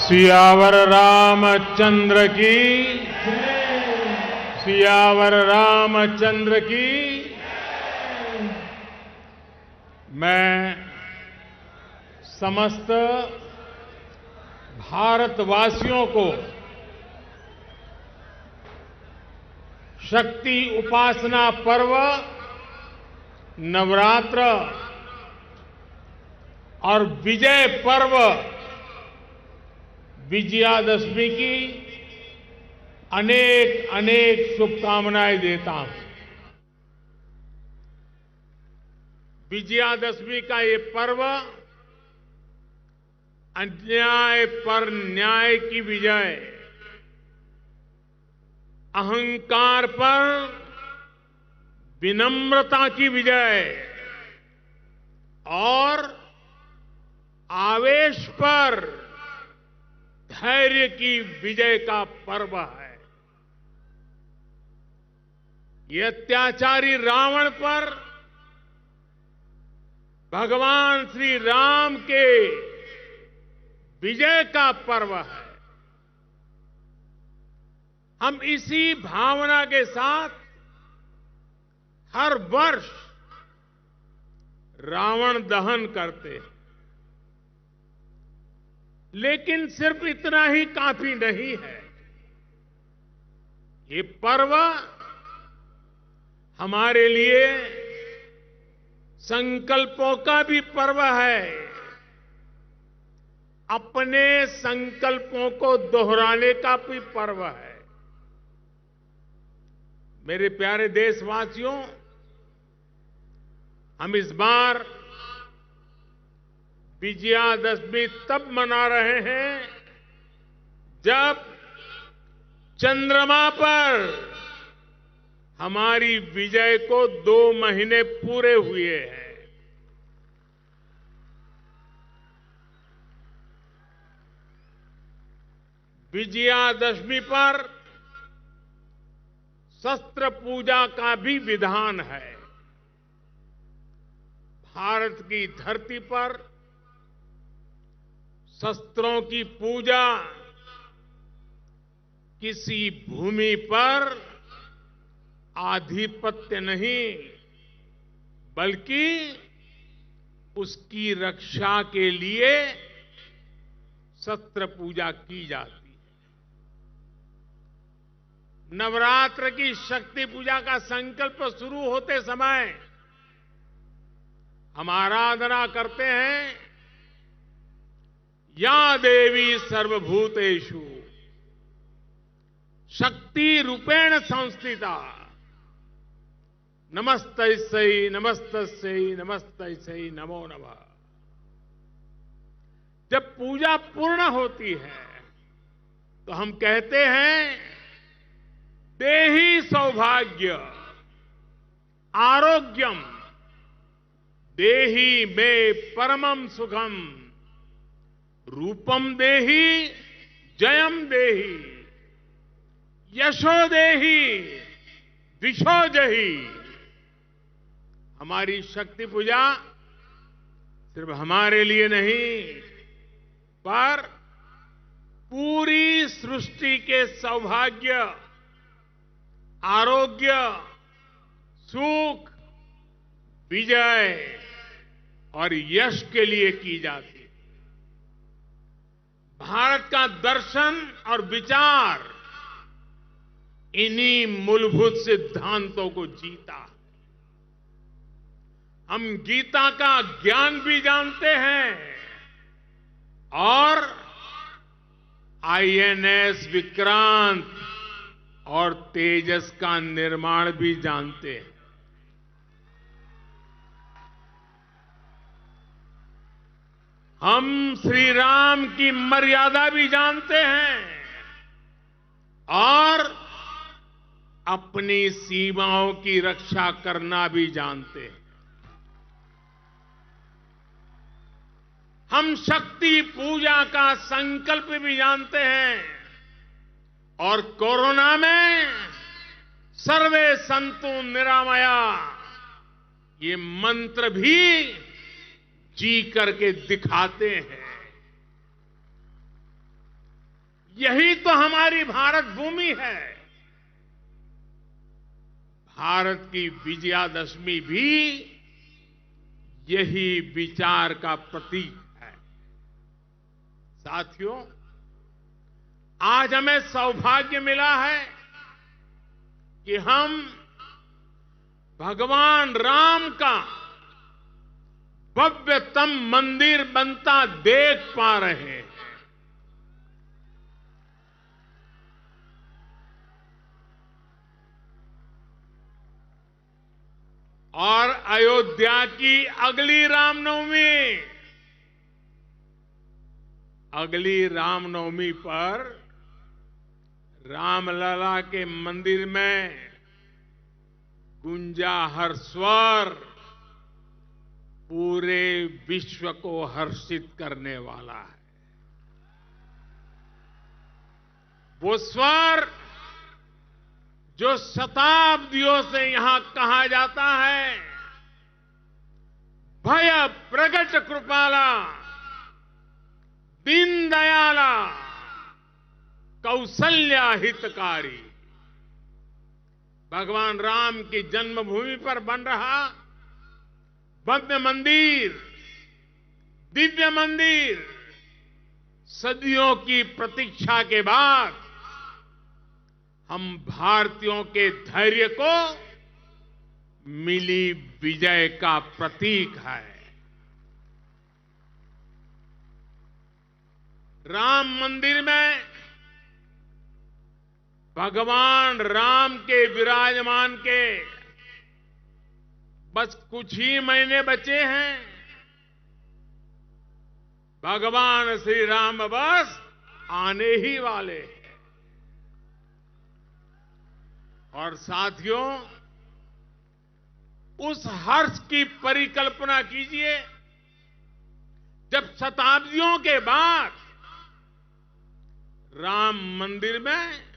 सियावर रामचंद्र की, सियावर रामचंद्र की। मैं समस्त भारतवासियों को शक्ति उपासना पर्व नवरात्र और विजय पर्व विजयादशमी की अनेक अनेक शुभकामनाएं देता हूं। विजयादशमी का ये पर्व अन्याय पर न्याय की विजय, अहंकार पर विनम्रता की विजय और आवेश पर धैर्य की विजय का पर्व है। ये अत्याचारी रावण पर भगवान श्री राम के विजय का पर्व है। हम इसी भावना के साथ हर वर्ष रावण दहन करते हैं, लेकिन सिर्फ इतना ही काफी नहीं है। ये पर्व हमारे लिए संकल्पों का भी पर्व है। अपने संकल्पों को दोहराने का भी पर्व है। मेरे प्यारे देशवासियों, हम इस बार विजयादशमी तब मना रहे हैं जब चंद्रमा पर हमारी विजय को 2 महीने पूरे हुए हैं। विजयादशमी पर शस्त्र पूजा का भी विधान है। भारत की धरती पर शस्त्रों की पूजा किसी भूमि पर आधिपत्य नहीं, बल्कि उसकी रक्षा के लिए शस्त्र पूजा की जाती है। नवरात्र की शक्ति पूजा का संकल्प शुरू होते समय हम आराधना करते हैं, या देवी सर्वभूतेषु शक्ति रूपेण संस्थिता नमस्तस्यै नमस्तस्यै नमस्तस्यै नमो नमः। जब पूजा पूर्ण होती है तो हम कहते हैं, देहि सौभाग्य आरोग्यम देहि मे परमम सुखम रूपम देहि जयम देहि यशो देहि दिशो जहि। हमारी शक्ति पूजा सिर्फ हमारे लिए नहीं, पर पूरी सृष्टि के सौभाग्य, आरोग्य, सुख, विजय और यश के लिए की जाती है। भारत का दर्शन और विचार इन्हीं मूलभूत सिद्धांतों को जीता। हम गीता का ज्ञान भी जानते हैं और आईएनएस विक्रांत और तेजस का निर्माण भी जानते हैं। हम श्री राम की मर्यादा भी जानते हैं और अपनी सीमाओं की रक्षा करना भी जानते हैं। हम शक्ति पूजा का संकल्प भी जानते हैं और कोरोना में सर्वे संतु निरामया ये मंत्र भी जी करके दिखाते हैं। यही तो हमारी भारत भूमि है। भारत की विजयादशमी भी यही विचार का प्रतीक है। साथियों, आज हमें सौभाग्य मिला है कि हम भगवान राम का भव्यतम मंदिर बनता देख पा रहे हैं। और अयोध्या की अगली रामनवमी पर रामलला के मंदिर में गूंजा हर स्वर पूरे विश्व को हर्षित करने वाला है। वो स्वर जो शताब्दियों से यहां कहा जाता है, भय प्रगट कृपाला, दीन दयाला, कौशल्या हितकारी। भगवान राम की जन्मभूमि पर बन रहा भव्य मंदिर, दिव्य मंदिर, सदियों की प्रतीक्षा के बाद हम भारतीयों के धैर्य को मिली विजय का प्रतीक है। राम मंदिर में भगवान राम के विराजमान के बस कुछ ही महीने बचे हैं। भगवान श्री राम बस आने ही वाले हैं। और साथियों, उस हर्ष की परिकल्पना कीजिए जब शताब्दियों के बाद राम मंदिर में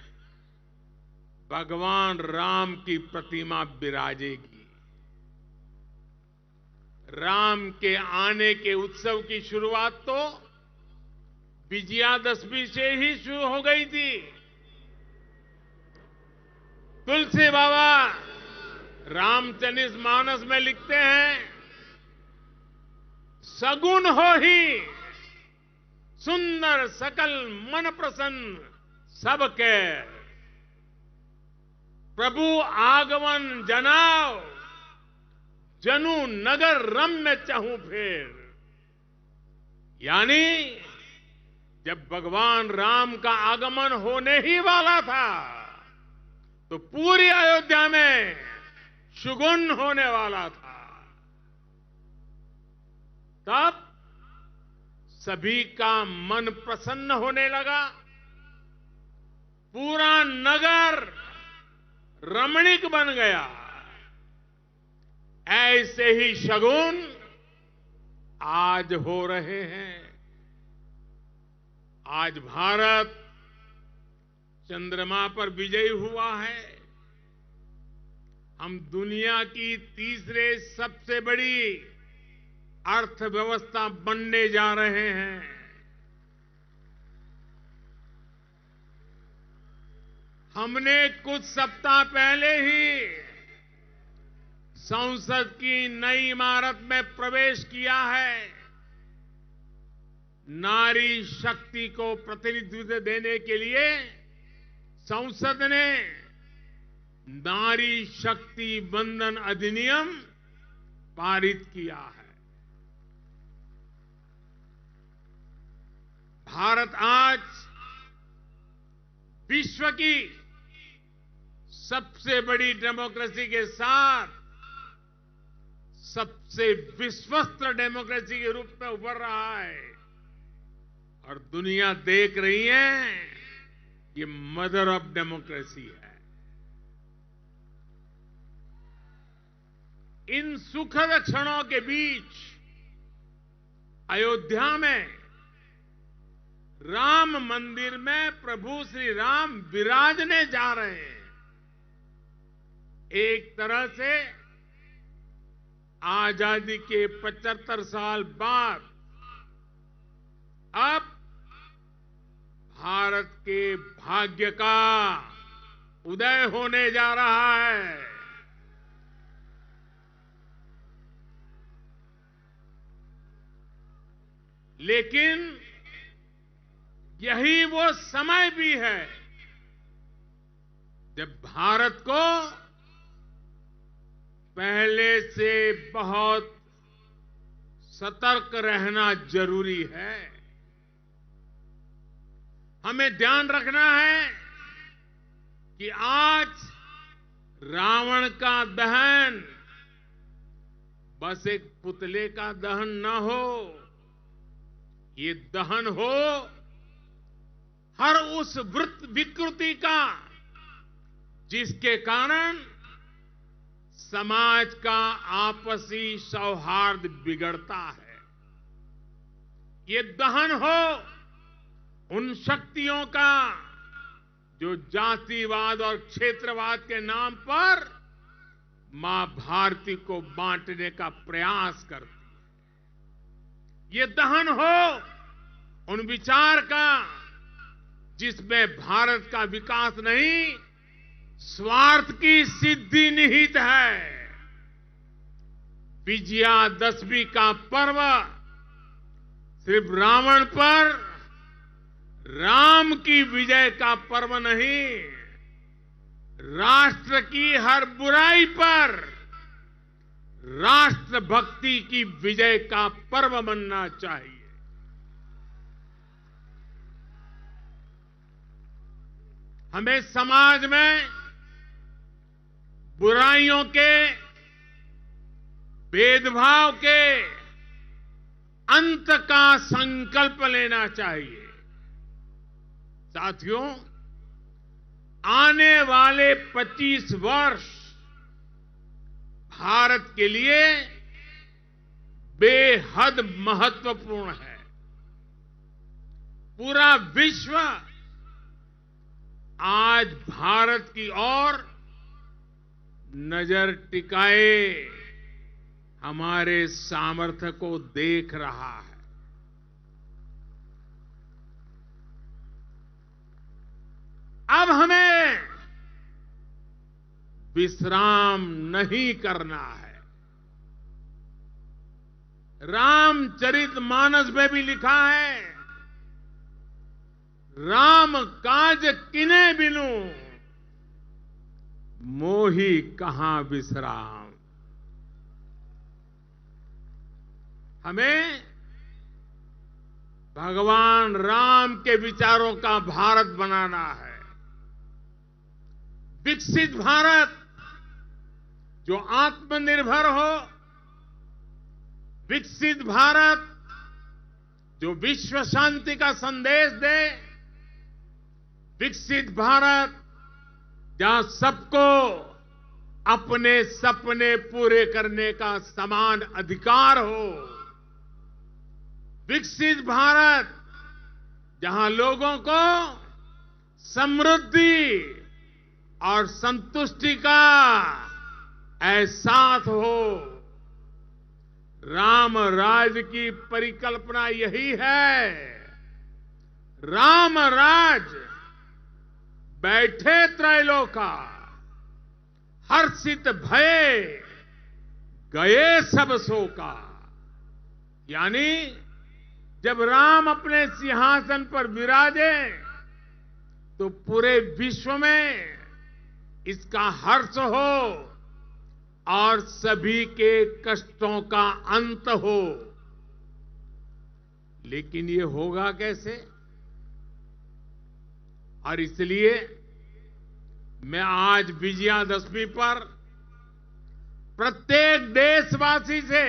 भगवान राम की प्रतिमा विराजेगी। राम के आने के उत्सव की शुरुआत तो विजयादशमी से ही शुरू हो गई थी। तुलसी बाबा रामचरित मानस में लिखते हैं, सगुन हो ही सुंदर सकल मन प्रसन्न सबके, प्रभु आगमन जनाओ जनु नगर रम्य चहु फेर। यानी जब भगवान राम का आगमन होने ही वाला था तो पूरी अयोध्या में शुगुन होने वाला था। तब सभी का मन प्रसन्न होने लगा, पूरा नगर रमणीक बन गया। ऐसे ही शगुन आज हो रहे हैं। आज भारत चंद्रमा पर विजयी हुआ है। हम दुनिया की तीसरे सबसे बड़ी अर्थव्यवस्था बनने जा रहे हैं। हमने कुछ सप्ताह पहले ही संसद की नई इमारत में प्रवेश किया है। नारी शक्ति को प्रतिनिधित्व देने के लिए संसद ने नारी शक्ति वंदन अधिनियम पारित किया है। भारत आज विश्व की सबसे बड़ी डेमोक्रेसी के साथ सबसे विश्वस्त डेमोक्रेसी के रूप में उभर रहा है। और दुनिया देख रही है, ये मदर ऑफ डेमोक्रेसी है। इन सुखद क्षणों के बीच अयोध्या में राम मंदिर में प्रभु श्री राम विराजने जा रहे हैं। एक तरह से आजादी के 75 साल बाद अब भारत के भाग्य का उदय होने जा रहा है। लेकिन यही वो समय भी है जब भारत को पहले से बहुत सतर्क रहना जरूरी है। हमें ध्यान रखना है कि आज रावण का दहन बस एक पुतले का दहन न हो, ये दहन हो हर उस विकृति का जिसके कारण समाज का आपसी सौहार्द बिगड़ता है। ये दहन हो उन शक्तियों का जो जातिवाद और क्षेत्रवाद के नाम पर मां भारती को बांटने का प्रयास करती है। ये दहन हो उन विचार का जिसमें भारत का विकास नहीं, स्वार्थ की सिद्धि निहित है। विजयादशमी का पर्व सिर्फ रावण पर राम की विजय का पर्व नहीं, राष्ट्र की हर बुराई पर राष्ट्र भक्ति की विजय का पर्व बनना चाहिए। हमें समाज में बुराइयों के, भेदभाव के अंत का संकल्प लेना चाहिए। साथियों, आने वाले 25 वर्ष भारत के लिए बेहद महत्वपूर्ण है। पूरा विश्व आज भारत की ओर नजर टिकाए हमारे सामर्थ्य को देख रहा है। अब हमें विश्राम नहीं करना है। रामचरितमानस में भी लिखा है, राम काज किने बिनु मोही कहां विश्राम। हमें भगवान राम के विचारों का भारत बनाना है। विकसित भारत जो आत्मनिर्भर हो, विकसित भारत जो विश्व शांति का संदेश दे, विकसित भारत जहां सबको अपने सपने पूरे करने का समान अधिकार हो, विकसित भारत जहां लोगों को समृद्धि और संतुष्टि का एहसास हो। राम राज की परिकल्पना यही है। राम राज बैठे त्रैलोका, हर्षित भये गए सब शोका। यानी जब राम अपने सिंहासन पर विराजे तो पूरे विश्व में इसका हर्ष हो और सभी के कष्टों का अंत हो। लेकिन ये होगा कैसे? और इसलिए मैं आज विजयादशमी पर प्रत्येक देशवासी से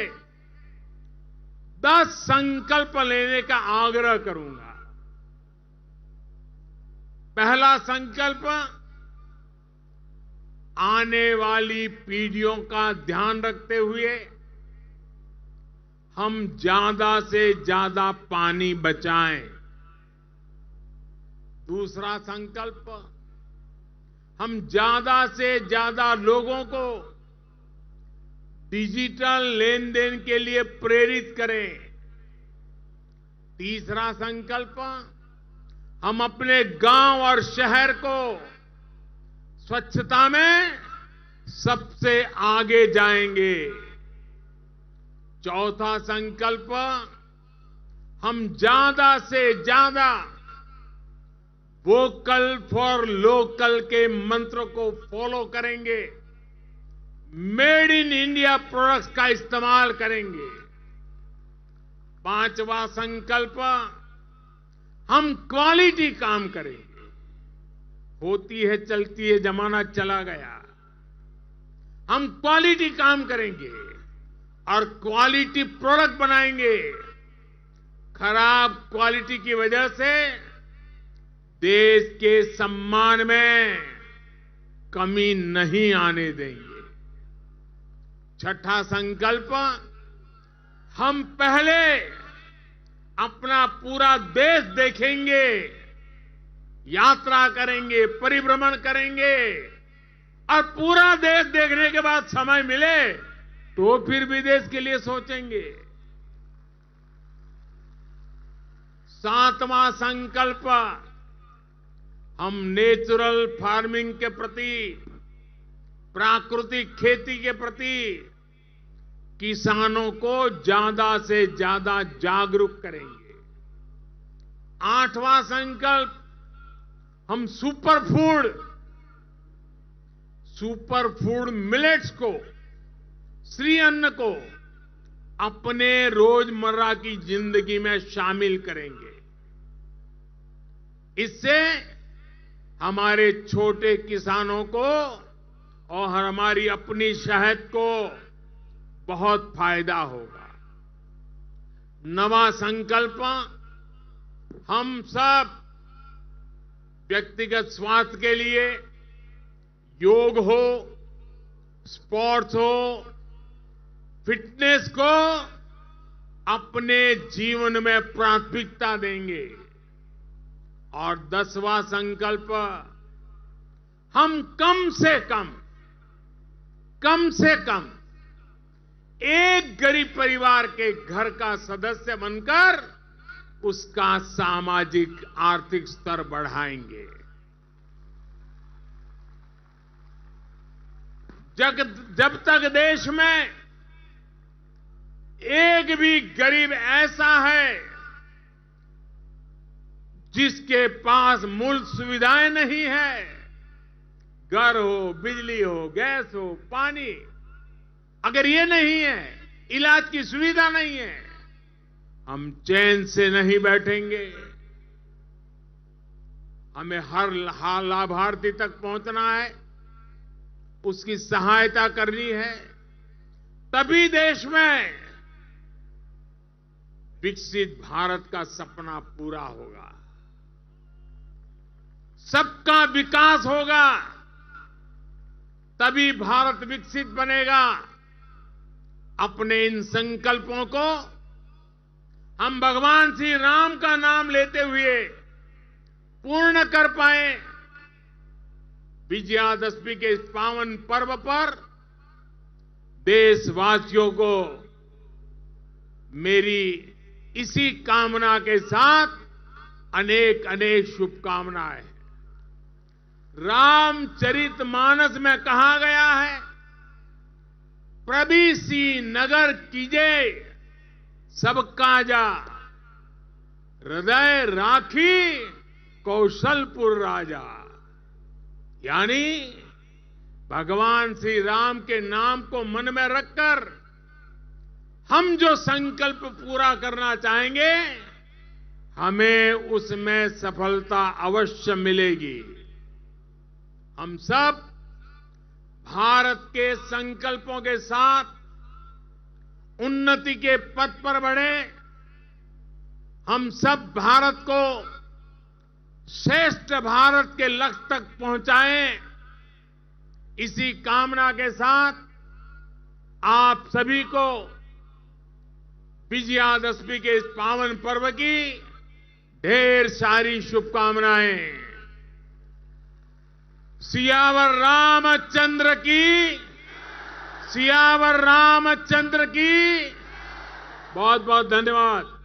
10 संकल्प लेने का आग्रह करूंगा। पहला संकल्प, आने वाली पीढ़ियों का ध्यान रखते हुए हम ज्यादा से ज्यादा पानी बचाएं। दूसरा संकल्प, हम ज्यादा से ज्यादा लोगों को डिजिटल लेन देन के लिए प्रेरित करें। तीसरा संकल्प, हम अपने गांव और शहर को स्वच्छता में सबसे आगे जाएंगे। चौथा संकल्प, हम ज्यादा से ज्यादा वोकल फॉर लोकल के मंत्र को फॉलो करेंगे। मेड इन इंडिया प्रोडक्ट्स का इस्तेमाल करेंगे। पांचवा संकल्प, हम क्वालिटी काम करेंगे। होती है चलती है, जमाना चला गया। हम क्वालिटी काम करेंगे और क्वालिटी प्रोडक्ट बनाएंगे। खराब क्वालिटी की वजह से देश के सम्मान में कमी नहीं आने देंगे। छठा संकल्प, हम पहले अपना पूरा देश देखेंगे, यात्रा करेंगे, परिभ्रमण करेंगे और पूरा देश देखने के बाद समय मिले तो फिर विदेश के लिए सोचेंगे। सातवां संकल्प, हम नेचुरल फार्मिंग के प्रति, प्राकृतिक खेती के प्रति किसानों को ज्यादा से ज्यादा जागरूक करेंगे। आठवां संकल्प, हम सुपर फूड मिलेट्स को, श्री अन्न को अपने रोजमर्रा की जिंदगी में शामिल करेंगे। इससे हमारे छोटे किसानों को और हमारी अपनी शहद को बहुत फायदा होगा। नवा संकल्प, हम सब व्यक्तिगत स्वास्थ्य के लिए योग हो, स्पोर्ट्स हो, फिटनेस को अपने जीवन में प्राथमिकता देंगे। और 10वां संकल्प, हम कम से कम एक गरीब परिवार के घर का सदस्य बनकर उसका सामाजिक आर्थिक स्तर बढ़ाएंगे। जब तक देश में एक भी गरीब ऐसा है जिसके पास मूल सुविधाएं नहीं है, घर हो, बिजली हो, गैस हो, पानी, अगर ये नहीं है, इलाज की सुविधा नहीं है, हम चैन से नहीं बैठेंगे। हमें हर लाभार्थी तक पहुंचना है, उसकी सहायता करनी है, तभी देश में विकसित भारत का सपना पूरा होगा, सबका विकास होगा, तभी भारत विकसित बनेगा। अपने इन संकल्पों को हम भगवान श्री राम का नाम लेते हुए पूर्ण कर पाए। विजयादशमी के इस पावन पर्व पर देशवासियों को मेरी इसी कामना के साथ अनेक अनेक शुभकामनाएं। रामचरितमानस में कहा गया है, प्रभीसी नगर कीजे सब काजा, हृदय राखी कौशलपुर राजा। यानी भगवान श्री राम के नाम को मन में रखकर हम जो संकल्प पूरा करना चाहेंगे, हमें उसमें सफलता अवश्य मिलेगी। हम सब भारत के संकल्पों के साथ उन्नति के पथ पर बढ़े। हम सब भारत को श्रेष्ठ भारत के लक्ष्य तक पहुंचाएं। इसी कामना के साथ आप सभी को विजयादशमी के इस पावन पर्व की ढेर सारी शुभकामनाएं। सियावर रामचंद्र की, सियावर रामचंद्र की। बहुत बहुत धन्यवाद।